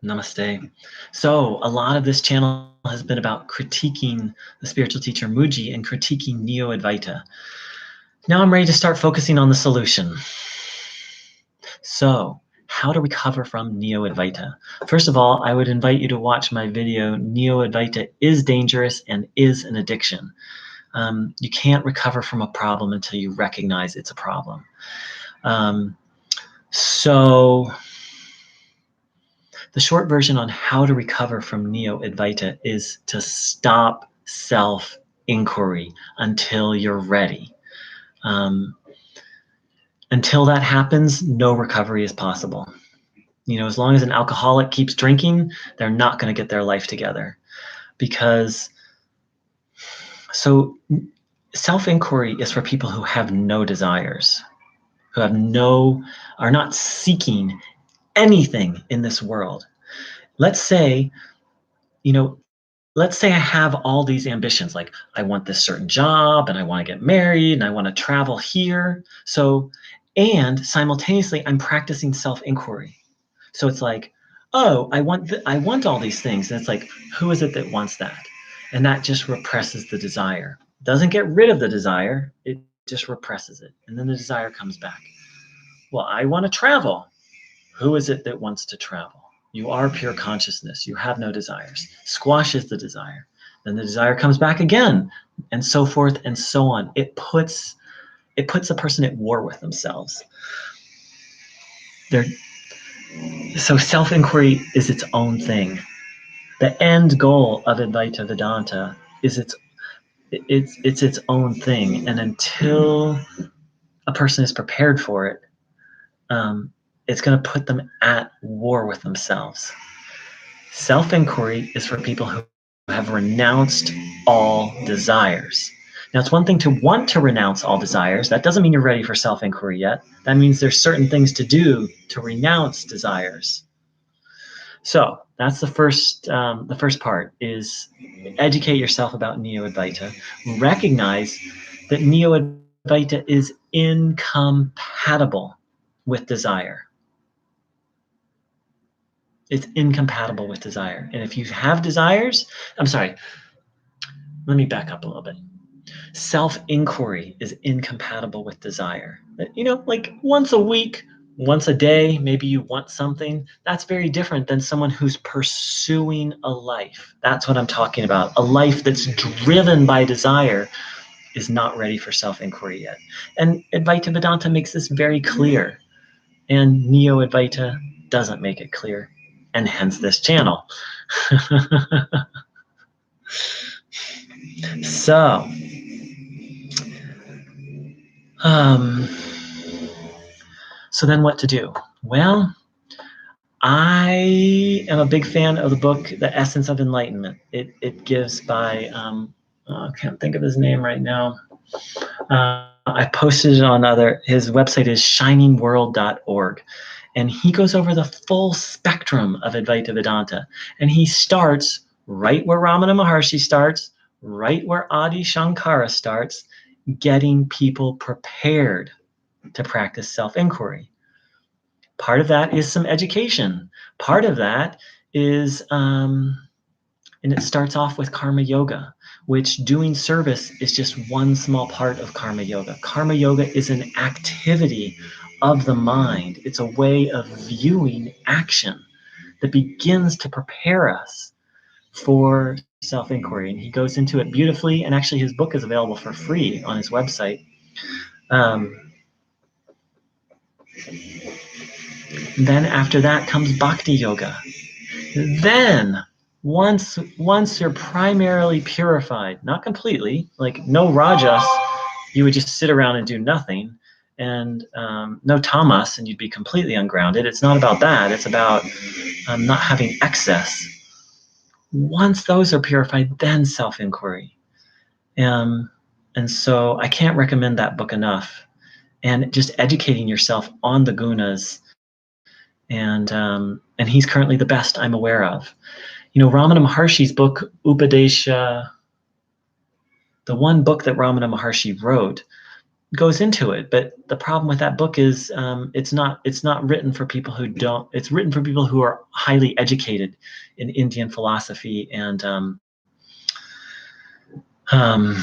Namaste. So, a lot of this channel has been about critiquing the spiritual teacher Muji and critiquing Neo-Advaita. Now I'm ready to start focusing on the solution. So, how to recover from Neo-Advaita? First of all, I would invite you to watch my video, Neo-Advaita is Dangerous and is an Addiction. You can't recover from a problem until you recognize it's a problem. So, the short version on how to recover from Neo-Advaita is to stop self-inquiry until you're ready. Until that happens, no recovery is possible. As long as an alcoholic keeps drinking, they're not going to get their life together. So self-inquiry is for people who have no desires, who are not seeking anything in this world. Let's say I have all these ambitions, like I want this certain job and I want to get married and I want to travel here. And simultaneously I'm practicing self-inquiry. So it's like, oh, I want all these things. And it's like, who is it that wants that? And that just represses the desire. Doesn't get rid of the desire, it just represses it. And then the desire comes back. Well, I want to travel. Who is it that wants to travel? You are pure consciousness. You have no desires. Squashes the desire. Then the desire comes back again, and so forth and so on. It puts a person at war with themselves. So self-inquiry is its own thing. The end goal of Advaita Vedanta is it's its own thing, and until a person is prepared for it, it's going to put them at war with themselves. Self-inquiry is for people who have renounced all desires. Now, it's one thing to want to renounce all desires. That doesn't mean you're ready for self-inquiry yet. That means there's certain things to do to renounce desires. So that's the first part, is educate yourself about Neo-Advaita. Recognize that Neo-Advaita is incompatible with desire. It's incompatible with desire. And if you have desires, let me back up a little bit. Self-inquiry is incompatible with desire. Like once a week, once a day, maybe you want something. That's very different than someone who's pursuing a life. That's what I'm talking about. A life that's driven by desire is not ready for self-inquiry yet. And Advaita Vedanta makes this very clear. And Neo-Advaita doesn't make it clear. And hence this channel. So then what to do? Well, I am a big fan of the book, The Essence of Enlightenment. It gives by, I can't think of his name right now. I posted it on his website is shiningworld.org. And he goes over the full spectrum of Advaita Vedanta. And he starts right where Ramana Maharshi starts, right where Adi Shankara starts, getting people prepared to practice self-inquiry. Part of that is some education. Part of that is, and it starts off with karma yoga, which doing service is just one small part of karma yoga. Karma yoga is an activity of the mind. It's a way of viewing action that begins to prepare us for self-inquiry. And he goes into it beautifully, and actually his book is available for free on his website. Then after that comes bhakti yoga. Then once you're primarily purified, not completely, like no rajas, you would just sit around and do nothing, and no tamas, and you'd be completely ungrounded. It's not about that. It's about not having excess. Once those are purified, then self-inquiry. And so I can't recommend that book enough. And just educating yourself on the gunas, and he's currently the best I'm aware of. Ramana Maharshi's book, Upadesha, the one book that Ramana Maharshi wrote, goes into it. But the problem with that book is it's not written for people who don't. It's written for people who are highly educated in Indian philosophy um,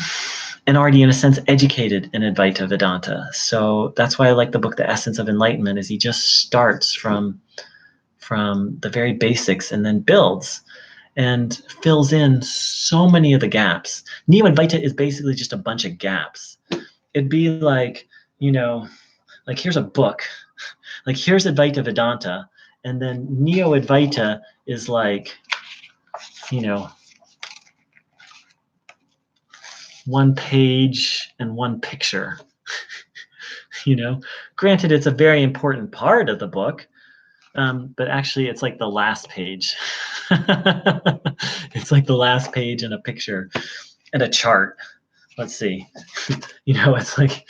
and already in a sense educated in Advaita Vedanta. So that's why I like the book The Essence of Enlightenment, is he just starts from the very basics and then builds and fills in so many of the gaps. Neo-Advaita is basically just a bunch of gaps. It'd be like, like here's a book, like here's Advaita Vedanta, and then Neo-Advaita is like, one page and one picture. Granted, it's a very important part of the book, but actually it's like the last page. It's like the last page and a picture and a chart. Let's see. It's like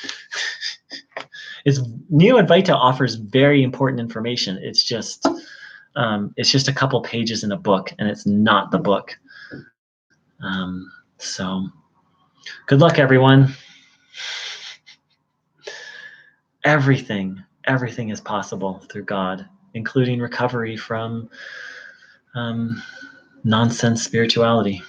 Neo-Advaita offers very important information. It's just a couple pages in a book, and it's not the book. So good luck, everyone. Everything is possible through God, including recovery from nonsense spirituality.